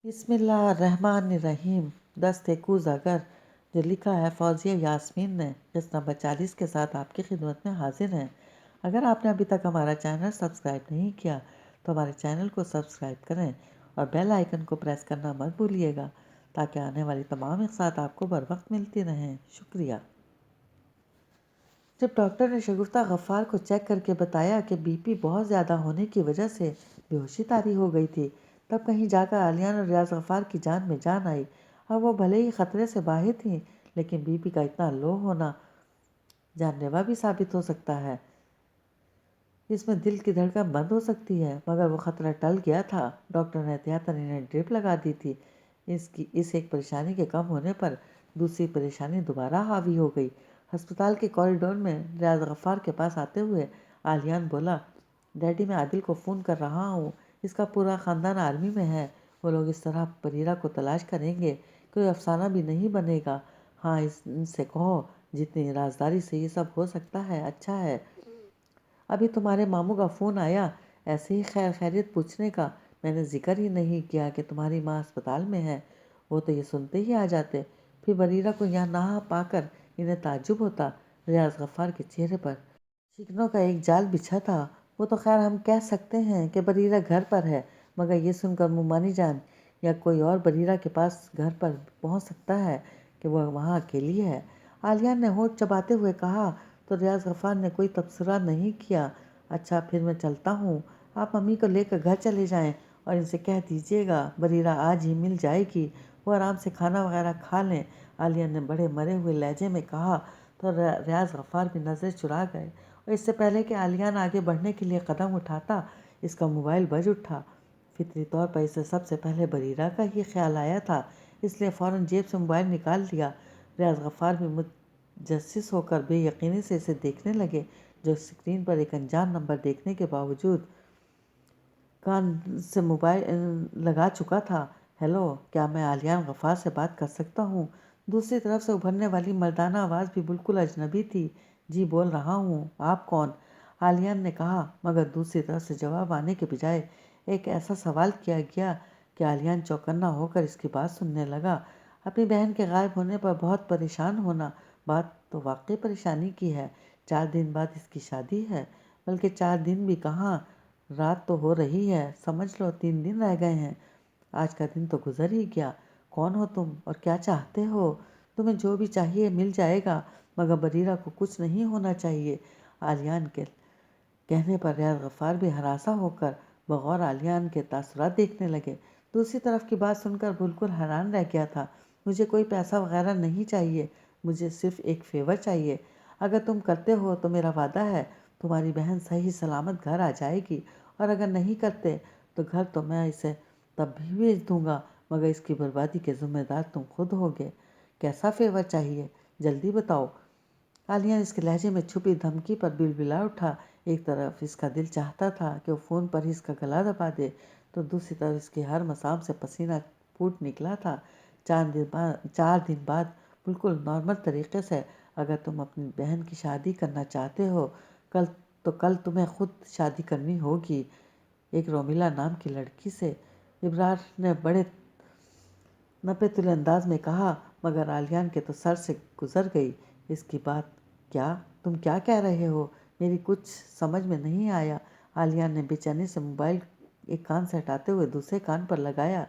بسم اللہ الرحمن الرحیم۔ دست کوز اگر، جو لکھا ہے فوزیہ یاسمین نے، قسط نمبر 40 کے ساتھ آپ کی خدمت میں حاضر ہیں۔ اگر آپ نے ابھی تک ہمارا چینل سبسکرائب نہیں کیا تو ہمارے چینل کو سبسکرائب کریں اور بیل آئیکن کو پریس کرنا مت بھولیے گا تاکہ آنے والی تمام اقساط آپ کو بر وقت ملتی رہیں۔ شکریہ۔ جب ڈاکٹر نے شگفتہ غفار کو چیک کر کے بتایا کہ بی پی بہت زیادہ ہونے کی وجہ سے بے ہوشی طاری ہو گئی تھی، تب کہیں جا کر عالیان اور ریاض غفار کی جان میں جان آئی۔ اب وہ بھلے ہی خطرے سے باہر تھیں، لیکن بی پی کا اتنا لو ہونا جان لیوا بھی ثابت ہو سکتا ہے۔ اس میں دل کی دھڑکن بند ہو سکتی ہے، مگر وہ خطرہ ٹل گیا تھا۔ ڈاکٹر نے احتیاطاً انہیں ڈرپ لگا دی تھی۔ اس ایک پریشانی کے کم ہونے پر دوسری پریشانی دوبارہ حاوی ہو گئی۔ ہسپتال کے کوریڈور میں ریاض غفار کے پاس آتے ہوئے عالیان بولا، ڈیڈی میں عادل کو فون کر رہا ہوں، اس کا پورا خاندان آرمی میں ہے، وہ لوگ اس طرح بریرہ کو تلاش کریں گے، کوئی افسانہ بھی نہیں بنے گا۔ ہاں ان سے کہو جتنی رازداری سے یہ سب ہو سکتا ہے اچھا ہے۔ ابھی تمہارے ماموں کا فون آیا، ایسے ہی خیر خیریت پوچھنے کا۔ میں نے ذکر ہی نہیں کیا کہ تمہاری ماں اسپتال میں ہے، وہ تو یہ سنتے ہی آ جاتے، پھر بریرہ کو یہاں نہ پا کر انہیں تعجب ہوتا۔ ریاض غفار کے چہرے پر شکنوں کا ایک جال بچھا تھا۔ وہ تو خیر ہم کہہ سکتے ہیں کہ بریرہ گھر پر ہے، مگر یہ سن کر مومانی جان یا کوئی اور بریرہ کے پاس گھر پر پہنچ سکتا ہے کہ وہ وہاں اکیلی ہے؟ عالیان نے ہونٹ چباتے ہوئے کہا۔ تو ریاض غفار نے کوئی تبصرہ نہیں کیا۔ اچھا پھر میں چلتا ہوں، آپ امی کو لے کر گھر چلے جائیں اور ان سے کہہ دیجیے گا بریرہ آج ہی مل جائے گی، وہ آرام سے کھانا وغیرہ کھا لیں۔ عالیان نے بڑے مرے ہوئے لہجے میں کہا تو ریاض غفار بھی نظریں چرا گئے، اور اس سے پہلے کہ عالیان آگے بڑھنے کے لیے قدم اٹھاتا اس کا موبائل بج اٹھا۔ فطری طور پر اسے سب سے پہلے بریرہ کا ہی خیال آیا تھا، اس لیے فوراً جیب سے موبائل نکال لیا۔ ریاض غفار بھی متجسس ہو کر بے یقینی سے اسے دیکھنے لگے، جو اسکرین پر ایک انجان نمبر دیکھنے کے باوجود کان سے موبائل لگا چکا تھا۔ ہیلو، کیا میں عالیان غفار سے بات کر سکتا ہوں؟ دوسری طرف سے ابھرنے والی مردانہ آواز بھی بالکل اجنبی تھی۔ جی بول رہا ہوں، آپ کون؟ عالیان نے کہا، مگر دوسری طرف سے جواب آنے کے بجائے ایک ایسا سوال کیا گیا کہ عالیان چوکنا ہو کر اس کی بات سننے لگا۔ اپنی بہن کے غائب ہونے پر بہت پریشان ہونا، بات تو واقعی پریشانی کی ہے۔ 4 دن بعد اس کی شادی ہے، بلکہ 4 دن بھی کہاں، رات تو ہو رہی ہے، سمجھ لو 3 دن رہ گئے ہیں۔ آج کا دن تو گزر ہی گیا۔ کون ہو تم اور کیا چاہتے ہو؟ تمہیں جو بھی چاہیے مل جائے گا، مگر بریرہ کو کچھ نہیں ہونا چاہیے۔ عالیان کے کہنے پر ریاض غفار بھی ہراساں ہو کر بغور عالیان کے تاثرات دیکھنے لگے۔ دوسری طرف کی بات سن کر بالکل حیران رہ گیا تھا۔ مجھے کوئی پیسہ وغیرہ نہیں چاہیے، مجھے صرف ایک فیور چاہیے۔ اگر تم کرتے ہو تو میرا وعدہ ہے تمہاری بہن صحیح سلامت گھر آ جائے گی، اور اگر نہیں کرتے تو گھر تو میں اسے تب بھی بھیج دوں گا، مگر اس کی بربادی کے ذمہ دار تم خود ہوگے۔ کیسا فیور چاہیے؟ جلدی بتاؤ۔ عالیان اس کے لہجے میں چھپی دھمکی پر بلبلا اٹھا۔ ایک طرف اس کا دل چاہتا تھا کہ وہ فون پر ہی اس کا گلا دبا دے، تو دوسری طرف اس کی ہر مسام سے پسینہ پھوٹ نکلا تھا۔ 4 دن بعد بالکل نارمل طریقے سے اگر تم اپنی بہن کی شادی کرنا چاہتے ہو، کل تمہیں خود شادی کرنی ہوگی، ایک رومیلا نام کی لڑکی سے۔ ابرار نے بڑے نپے تلے انداز میں کہا، مگر عالیان کے تو سر سے گزر گئی اس کی بات۔ کیا تم کیا کہہ رہے ہو؟ میری کچھ سمجھ میں نہیں آیا۔ عالیان نے بے چینی سے موبائل ایک کان سے ہٹاتے ہوئے دوسرے کان پر لگایا۔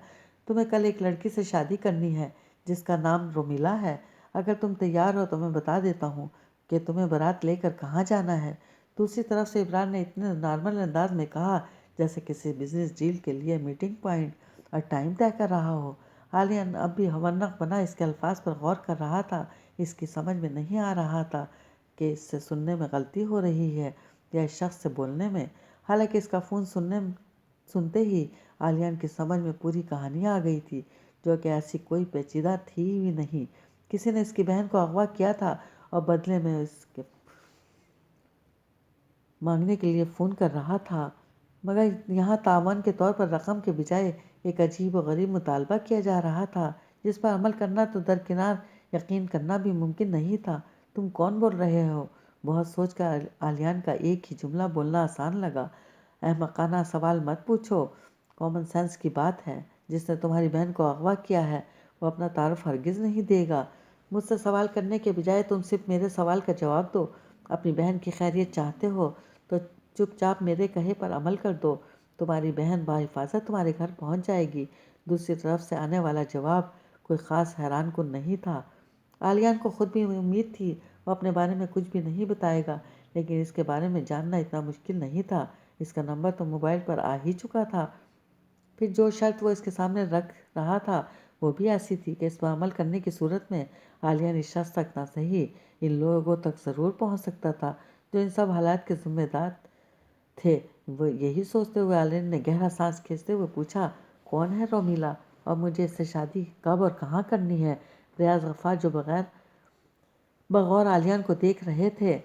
تمہیں کل ایک لڑکی سے شادی کرنی ہے جس کا نام رومیلا ہے۔ اگر تم تیار ہو تو میں بتا دیتا ہوں کہ تمہیں بارات لے کر کہاں جانا ہے۔ دوسری طرف سے ابرار نے اتنے نارمل انداز میں کہا جیسے کسی بزنس ڈیل کے لیے میٹنگ پوائنٹ اور ٹائم طے کر رہا ہو۔ عالیان اب بھی حورنق بنا اس کے الفاظ پر غور کر رہا تھا۔ اس کی سمجھ میں نہیں آ رہا تھا کہ اس سے سننے میں غلطی ہو رہی ہے یا اس شخص سے بولنے میں۔ حالانکہ اس کا فون سنتے ہی عالیان کی سمجھ میں پوری کہانی آ گئی تھی، جو کہ ایسی کوئی پیچیدہ تھی ہی نہیں۔ کسی نے اس کی بہن کو اغوا کیا تھا اور بدلے میں اس کے مانگنے کے لیے فون کر رہا تھا، مگر یہاں تعاون کے طور پر رقم کے بجائے ایک عجیب و غریب مطالبہ کیا جا رہا تھا جس پر عمل کرنا تو درکنار یقین کرنا بھی ممکن نہیں تھا۔ تم کون بول رہے ہو؟ بہت سوچ کر عالیان کا ایک ہی جملہ بولنا آسان لگا، احمقانہ سوال مت پوچھو، کامن سینس کی بات ہے۔ جس نے تمہاری بہن کو اغوا کیا ہے وہ اپنا تعارف ہرگز نہیں دے گا۔ مجھ سے سوال کرنے کے بجائے تم صرف میرے سوال کا جواب دو۔ اپنی بہن کی خیریت چاہتے ہو تو چپ چاپ میرے کہے پر عمل کر دو۔ تمہاری بہن بحفاظت تمہارے گھر پہنچ جائے گی۔ دوسری طرف سے آنے والا جواب کوئی خاص حیران کن نہیں تھا۔ عالیان کو خود بھی امید تھی وہ اپنے بارے میں کچھ بھی نہیں بتائے گا، لیکن اس کے بارے میں جاننا اتنا مشکل نہیں تھا۔ اس کا نمبر تو موبائل پر آ ہی چکا تھا۔ پھر جو شرط وہ اس کے سامنے رکھ رہا تھا وہ بھی ایسی تھی کہ اس پر عمل کرنے کی صورت میں عالیان اس شخص تک نہ صحیح ان لوگوں تک ضرور پہنچ سکتا تھا جو ان سب حالات کے ذمہ دار تھے۔ وہ یہی سوچتے ہوئے عالیان نے گہرا سانس کھینچتے ہوئے پوچھا، کون ہے رومیلا اور مجھے اس سے شادی کب اور کہاں کرنی ہے؟ ریاض غفار جو بغور عالیان کو دیکھ رہے تھے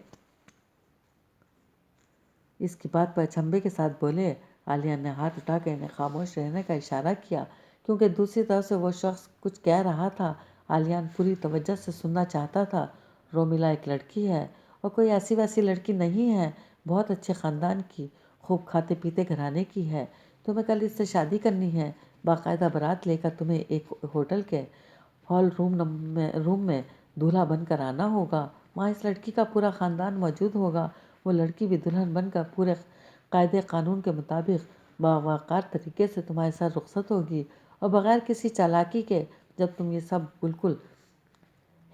اس کی بات پر اچنبھے کے ساتھ بولے۔ عالیان نے ہاتھ اٹھا کر انہیں خاموش رہنے کا اشارہ کیا کیونکہ دوسری طرف سے وہ شخص کچھ کہہ رہا تھا۔ عالیان پوری توجہ سے سننا چاہتا تھا۔ رومیلا ایک لڑکی ہے اور کوئی ایسی ویسی لڑکی نہیں ہے، بہت اچھے خاندان کی، خوب کھاتے پیتے گھرانے کی ہے۔ تمہیں کل اس سے شادی کرنی ہے۔ باقاعدہ بارات لے کر تمہیں ایک ہوٹل کے ہال روم میں دولہا بن کر آنا ہوگا۔ وہاں اس لڑکی کا پورا خاندان موجود ہوگا۔ وہ لڑکی بھی دلہن بن کر پورے قاعدے قانون کے مطابق باوقار طریقے سے تمہارے ساتھ رخصت ہوگی اور بغیر کسی چالاکی کے۔ جب تم یہ سب بالکل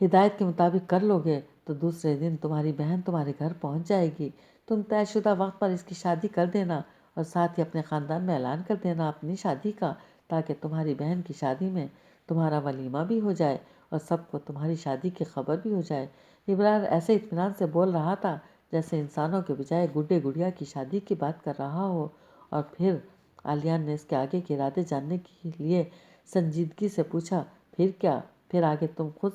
ہدایت کے مطابق کر لو گے تو دوسرے دن تمہاری بہن تمہارے گھر پہنچ جائے گی۔ تم طے شدہ وقت پر اس کی شادی کر دینا اور ساتھ ہی اپنے خاندان میں اعلان کر دینا اپنی شادی کا، تاکہ تمہاری بہن کی شادی میں تمہارا ولیمہ بھی ہو جائے اور سب کو تمہاری شادی کی خبر بھی ہو جائے۔ ابرار ایسے اطمینان سے بول رہا تھا جیسے انسانوں کے بجائے گڈے گڑیا کی شادی کی بات کر رہا ہو۔ اور پھر عالیان نے اس کے آگے کے ارادے جاننے کے لیے سنجیدگی سے پوچھا، پھر کیا؟ پھر آگے تم خود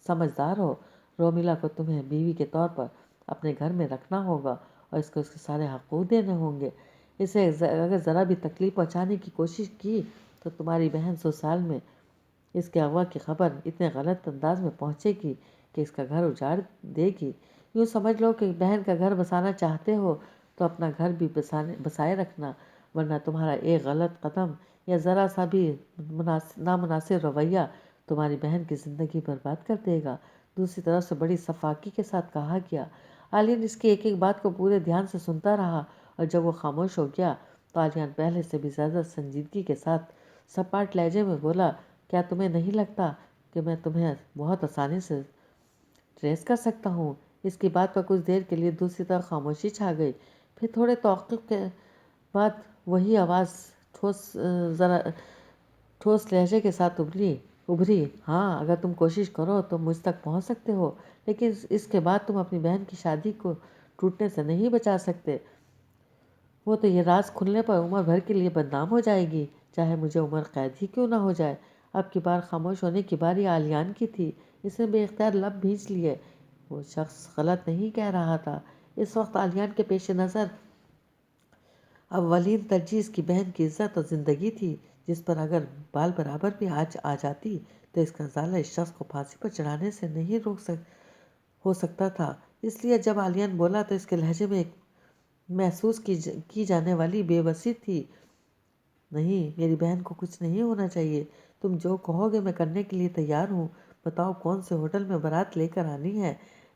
سمجھدار ہو۔ رومیلا کو تمہیں بیوی کے طور پر اپنے گھر میں رکھنا ہوگا اور اس کو اس کے سارے حقوق دینے ہوں گے۔ اسے اگر ذرا بھی تکلیف پہنچانے کی کوشش کی تو تمہاری بہن سسرال میں اس کے اغوا کی خبر اتنے غلط انداز میں پہنچے گی کہ اس کا گھر اجاڑ دے گی۔ یوں سمجھ لو کہ بہن کا گھر بسانا چاہتے ہو تو اپنا گھر بھی بسائے رکھنا، ورنہ تمہارا ایک غلط قدم یا ذرا سا بھی نامناسب رویہ تمہاری بہن کی زندگی برباد کر دے گا۔ دوسری طرف سے بڑی صفاقی کے ساتھ کہا گیا۔ عالیان اس کی ایک ایک بات کو پورے دھیان سے سنتا رہا اور جب وہ خاموش ہو گیا تو عالیان پہلے سے بھی زیادہ سنجیدگی کے ساتھ سپاٹ لہجے میں بولا، کیا تمہیں نہیں لگتا کہ میں تمہیں بہت آسانی سے ٹریس کر سکتا ہوں؟ اس کی بات پر کچھ دیر کے لیے دوسری طرف خاموشی چھا گئی۔ پھر تھوڑے توقف کے بعد وہی آواز ذرا ٹھوس لہجے کے ساتھ ابھری، ہاں اگر تم کوشش کرو تو مجھ تک پہنچ سکتے ہو، لیکن اس کے بعد تم اپنی بہن کی شادی کو ٹوٹنے سے نہیں بچا سکتے۔ وہ تو یہ راز کھلنے پر عمر بھر کے لیے بدنام ہو جائے گی، چاہے مجھے عمر قید ہی کیوں نہ ہو جائے۔ اب کی بار خاموش ہونے کی باری عالیان کی تھی۔ اس نے بے اختیار لب بھینچ لیے۔ وہ شخص غلط نہیں کہہ رہا تھا۔ اس وقت عالیان کے پیش نظر اولین ترجیح اس کی بہن کی عزت اور زندگی تھی، جس پر اگر بال برابر بھی آج آ جاتی تو اس کا ازالہ اس شخص کو پھانسی پر چڑھانے سے نہیں ہو سکتا تھا۔ اس لیے جب عالیان بولا تو اس کے لہجے میں ایک محسوس کی جانے والی بے بسی تھی۔ نہیں، میری بہن کو کچھ نہیں ہونا چاہیے۔ تم جو کہو گے میں کرنے کے لیے تیار ہوں۔ بتاؤ کون سے ہوٹل میں بارات لے کر آنی ہے؟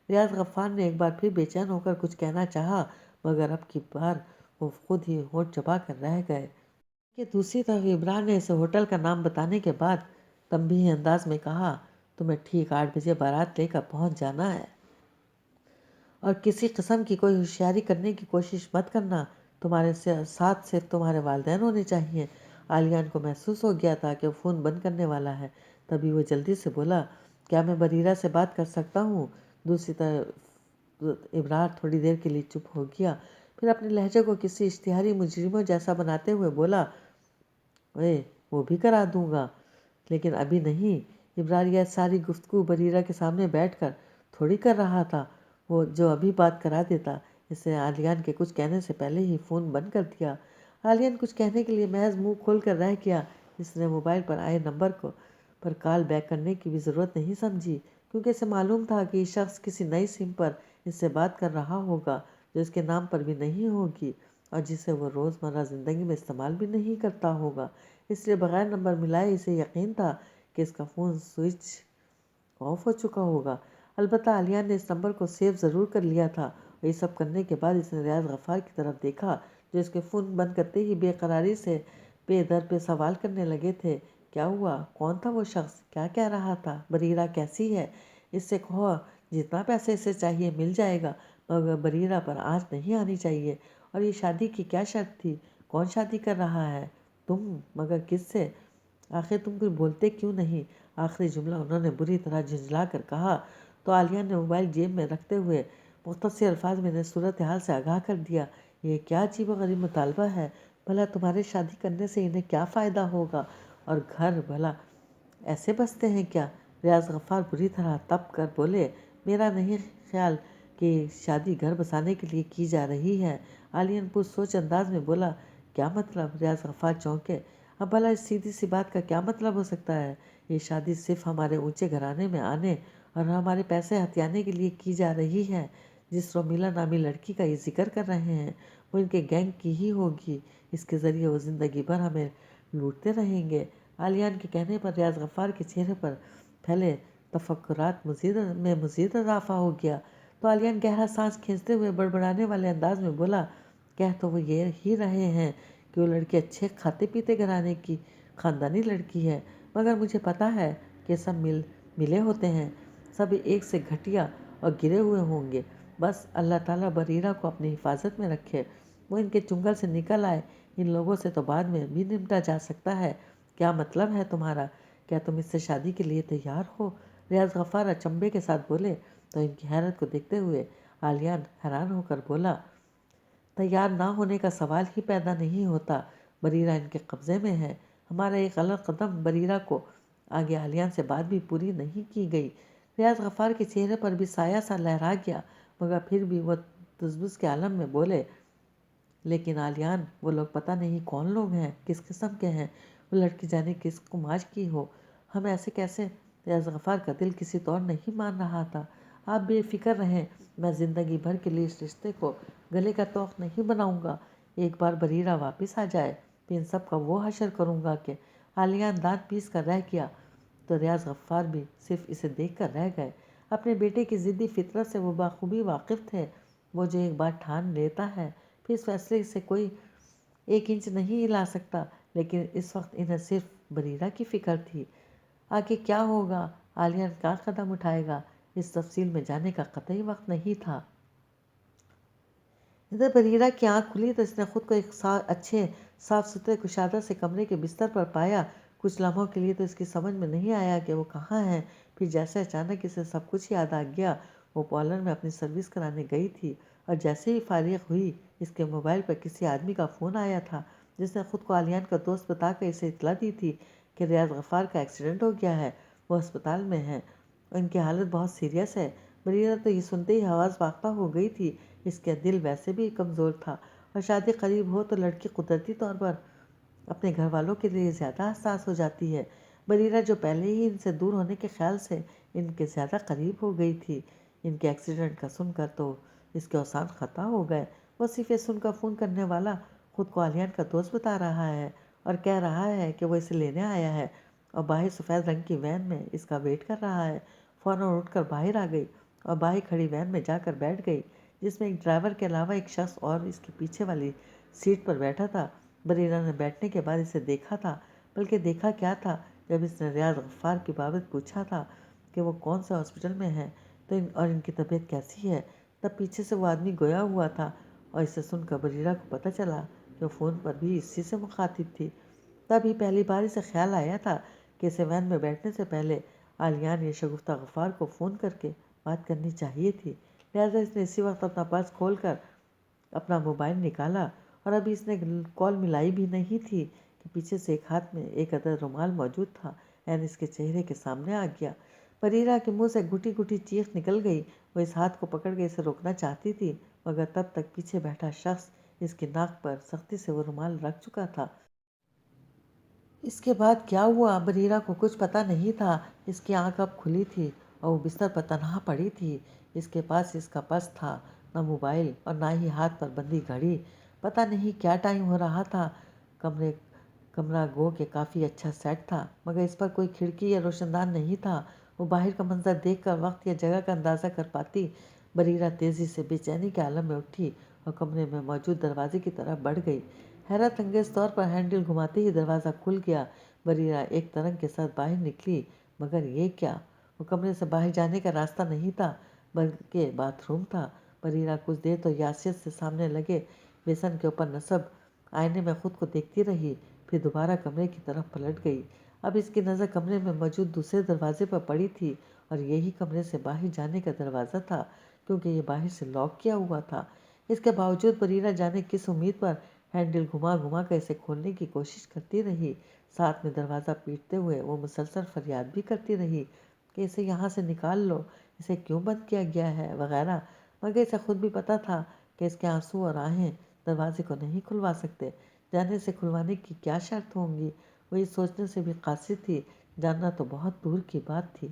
ریاض غفار نے ایک بار پھر بے چین ہو کر کچھ کہنا چاہا، مگر اب کی بار وہ خود ہی ہونٹ چبا کر رہ گئے۔ کہ دوسری طرف ابرار نے اسے ہوٹل کا نام بتانے کے بعد تنبیہی انداز میں کہا، تمہیں ٹھیک 8 بجے بارات لے کر پہنچ جانا ہے اور کسی قسم کی کوئی ہوشیاری کرنے کی کوشش مت کرنا۔ تمہارے ساتھ صرف تمہارے والدین ہونے چاہیے۔ عالیان کو محسوس ہو گیا تھا کہ وہ فون بند کرنے والا ہے، تبھی وہ جلدی سے بولا، کیا میں بریرہ سے بات کر سکتا ہوں؟ دوسری طرف ابرار تھوڑی دیر کے لیے چپ ہو گیا، پھر اپنے لہجے کو کسی اشتہاری مجرموں جیسا بناتے ہوئے بولا، وہ بھی کرا دوں گا، لیکن ابھی نہیں۔ ابرار یہ ساری گفتگو بریرہ کے سامنے بیٹھ کر تھوڑی کر رہا تھا، وہ جو ابھی بات کرا دیتا۔ اس نے عالیان کے کچھ کہنے سے پہلے ہی فون بند کر دیا۔ عالیان کچھ کہنے کے لیے محض منہ کھول کر رہ گیا۔ اس نے موبائل پر آئے نمبر پر کال بیک کرنے کی بھی ضرورت نہیں سمجھی، کیونکہ اسے معلوم تھا کہ یہ شخص کسی نئی سم پر اس سے بات کر رہا ہوگا جو اس کے نام پر بھی نہیں ہوگی اور جسے وہ روزمرہ زندگی میں استعمال بھی نہیں کرتا ہوگا۔ اس لیے بغیر نمبر ملائے اسے یقین تھا کہ اس کا فون سوئچ آف ہو چکا ہوگا۔ البتہ عالیہ نے اس نمبر کو سیو ضرور کر لیا تھا، اور یہ سب کرنے کے بعد اس نے ریاض غفار کی طرف دیکھا جو اس کے فون بند کرتے ہی بے قراری سے پے در پہ سوال کرنے لگے تھے۔ کیا ہوا؟ کون تھا وہ شخص؟ کیا کہہ رہا تھا؟ بریرہ کیسی ہے؟ اس سے کہو جتنا پیسے اسے چاہیے مل جائے گا، مگر بریرہ پر آنچ نہیں آنی چاہیے۔ اور یہ شادی کی کیا شرط تھی؟ کون شادی کر رہا ہے؟ تم؟ مگر کس سے؟ آخر تم کچھ بولتے کیوں نہیں؟ آخری جملہ انہوں نے بری طرح جھنجھلا کر کہا تو عالیہ نے موبائل جیب میں رکھتے ہوئے مختصر الفاظ میں انہیں صورتحال سے آگاہ کر دیا۔ یہ کیا عجیب و غریب مطالبہ ہے؟ بھلا تمہارے شادی کرنے سے انہیں کیا فائدہ ہوگا؟ اور گھر بھلا ایسے بستے ہیں کیا؟ ریاض غفار بری طرح تپ کر بولے، میرا نہیں خیال کہ شادی گھر بسانے کے لیے کی جا رہی ہے۔ عالیہ پر سوچ انداز میں بولا، کیا مطلب؟ ریاض غفار چونکے۔ اب بھلا اس سیدھی سی بات کا کیا مطلب ہو سکتا ہے؟ یہ شادی صرف ہمارے اونچے گھرانے میں آنے اور ہمارے پیسے ہتھیانے کے لیے کی جا رہی ہے۔ جس رومیلا نامی لڑکی کا یہ ذکر کر رہے ہیں وہ ان کے گینگ کی ہی ہوگی۔ اس کے ذریعے وہ زندگی بھر ہمیں لوٹتے رہیں گے۔ عالیان کے کہنے پر ریاض غفار کے چہرے پر پھیلے تفکرات میں مزید اضافہ ہو گیا، تو عالیان گہرا سانس کھینچتے ہوئے بڑبڑانے والے انداز میں بولا، کہہ تو وہ یہ ہی رہے ہیں کہ وہ لڑکی اچھے کھاتے پیتے گھرانے کی خاندانی لڑکی ہے، مگر مجھے پتہ ہے کہ سب ملے ہوتے ہیں، سب ایک سے گھٹیا اور گرے ہوئے ہوں گے۔ بس اللہ تعالیٰ بریرہ کو اپنی حفاظت میں رکھے، وہ ان کے چنگل سے نکل آئے۔ ان لوگوں سے تو بعد میں بھی نمٹا جا سکتا ہے۔ کیا مطلب ہے تمہارا؟ کیا تم اس سے شادی کے لیے تیار ہو؟ ریاض غفار اچنبھے کے ساتھ بولے تو ان کی حیرت کو دیکھتے ہوئے عالیان حیران ہو کر بولا، تیار نہ ہونے کا سوال ہی پیدا نہیں ہوتا، بریرہ ان کے قبضے میں ہے۔ ہمارا ایک غلط قدم بریرہ کو آگے عالیان سے بات بھی پوری نہیں کی گئی۔ ریاض غفار کے چہرے پر بھی سایہ سا لہرا گیا، مگر پھر بھی وہ تذبذب کے عالم میں بولے، لیکن عالیان وہ لوگ پتہ نہیں کون لوگ ہیں، کس قسم کے ہیں، وہ لڑکی جانے کس کماج کی ہو، ہم ایسے کیسے؟ ریاض غفار کا دل کسی طور نہیں مان رہا تھا۔ آپ بے فکر رہیں، میں زندگی بھر کے لیے اس رشتے کو گلے کا توق نہیں بناؤں گا۔ ایک بار بریرہ واپس آ جائے تو ان سب کا وہ حشر کروں گا کہ عالیان دانت پیس کر رہ گیا تو ریاض غفار بھی صرف اسے دیکھ کر رہ گئے۔ اپنے بیٹے کی ضدی فطرت سے وہ بخوبی واقف تھے۔ وہ جو ایک بار ٹھان لیتا ہے پھر اس فیصلے سے کوئی 1 انچ نہیں ہلا سکتا، لیکن اس وقت انہیں صرف بریرہ کی فکر تھی۔ آگے کیا ہوگا، عالیان کیا قدم اٹھائے گا، اس تفصیل میں جانے کا قطعی وقت نہیں تھا۔ ادھر بریرہ کی آنکھ کھلی تو اس نے خود کو ایک اچھے صاف ستھرے کشادہ سے کمرے کے بستر پر پایا۔ کچھ لمحوں کے لیے تو اس کی سمجھ میں نہیں آیا کہ وہ کہاں ہے، پھر جیسے اچانک اسے سب کچھ یاد آ گیا۔ وہ پارلر میں اپنی سروس کرانے گئی تھی اور جیسے ہی فارغ ہوئی اس کے موبائل پر کسی آدمی کا فون آیا تھا جس نے خود کو عالیان کا دوست بتا کر اسے اطلاع دی تھی کہ ریاض غفار کا ایکسیڈنٹ ہو گیا ہے، وہ ہسپتال میں ہیں، ان کی حالت بہت سیریس ہے۔ بریرہ تو یہ سنتے ہی حواس باختہ ہو گئی تھی، اس کا دل ویسے بھی کمزور تھا اور شادی قریب ہو تو لڑکی قدرتی طور پر اپنے گھر والوں کے لیے زیادہ حساس ہو جاتی ہے۔ بریرہ جو پہلے ہی ان سے دور ہونے کے خیال سے ان کے زیادہ قریب ہو گئی تھی، ان کے ایکسیڈنٹ کا سن کر تو اس کے اوسان خطا ہو گئے۔ وہ صرف یہ سن کر فون کرنے والا خود کو عالیان کا دوست بتا رہا ہے اور کہہ رہا ہے کہ وہ اسے لینے آیا ہے اور باہر سفید رنگ کی وین میں اس کا ویٹ کر رہا ہے۔ فوراً اٹھ کر باہر آ گئی اور باہر کھڑی وین میں جا کر بیٹھ گئی جس میں ایک ڈرائیور کے علاوہ ایک شخص اور اس کے پیچھے والی سیٹ پر بیٹھا تھا۔ بریرہ نے بیٹھنے کے بعد اسے دیکھا تھا، بلکہ دیکھا کیا تھا، جب اس نے ریاض غفار کی بابت پوچھا تھا کہ وہ کون سے ہاسپٹل میں ہیں اور ان کی طبیعت کیسی ہے، تب پیچھے سے وہ آدمی گویا ہوا تھا اور اسے سن کر بریرہ کو پتہ چلا کہ وہ فون پر بھی اسی سے مخاطب تھی۔ تب ہی پہلی بار اسے خیال آیا تھا کہ اسے وین میں بیٹھنے سے پہلے عالیان یا شگفتہ غفار کو فون کر کے بات کرنی چاہیے تھی، لہٰذا اس نے اسی وقت اپنا پرس کھول کر اپنا موبائل نکالا اور ابھی اس نے کال ملائی بھی نہیں تھی کہ پیچھے سے ایک ہاتھ میں ایک عدد رومال موجود تھا، عین اس کے چہرے کے سامنے آ گیا۔ بریرہ کے منہ سے گھٹی گھٹی چیخ نکل گئی۔ وہ اس ہاتھ کو پکڑ کے اسے روکنا چاہتی تھی، مگر تب تک پیچھے بیٹھا شخص اس کی ناک پر سختی سے وہ رومال رکھ چکا تھا۔ اس کے بعد کیا ہوا بریرہ کو کچھ پتہ نہیں تھا۔ اس کی آنکھ اب کھلی تھی اور وہ بستر پر تنہا پڑی تھی۔ اس کے پاس اس کا پرس تھا، نہ موبائل اور نہ ہی ہاتھ پر بندھی گھڑی۔ پتہ نہیں کیا ٹائم ہو رہا تھا۔ کمرے کمرہ گو کہ کافی اچھا سیٹ تھا، مگر اس پر کوئی کھڑکی یا روشندان نہیں تھا۔ وہ باہر کا منظر دیکھ کر وقت یا جگہ کا اندازہ کر پاتی۔ بریرہ تیزی سے بے چینی کے عالم میں اٹھی اور کمرے میں موجود دروازے کی طرف بڑھ گئی۔ حیرت انگیز طور پر ہینڈل گھماتے ہی دروازہ کھل گیا۔ بریرہ ایک ترنگ کے ساتھ باہر نکلی، مگر یہ کیا؟ وہ کمرے سے باہر جانے کا راستہ نہیں تھا، بلکہ باتھ روم تھا۔ بریرہ کچھ دیر تو یاسیت سے سامنے لگے بیسن کے اوپر نصب آئینے میں خود کو دیکھتی رہی، پھر دوبارہ کمرے کی طرف پلٹ گئی۔ اب اس کی نظر کمرے میں موجود دوسرے دروازے پر پڑی تھی، اور یہی کمرے سے باہر جانے کا دروازہ تھا، کیونکہ یہ باہر سے لاک کیا ہوا تھا۔ اس کے باوجود بریرہ جانے کس امید پر ہینڈل گھما گھما کر اسے کھولنے کی کوشش کرتی رہی۔ ساتھ میں دروازہ پیٹتے ہوئے وہ مسلسل فریاد بھی کرتی رہی کہ اسے یہاں سے نکال لو، اسے کیوں بند کیا گیا ہے وغیرہ، مگر اسے خود بھی پتہ تھا کہ اس کے آنسو اور آہیں دروازے کو نہیں کھلوا سکتے۔ جانے سے کھلوانے کی کیا شرط ہوں گی؟ وہ یہ سوچنے سے بھی قاصر تھی، جاننا تو بہت دور کی بات تھی۔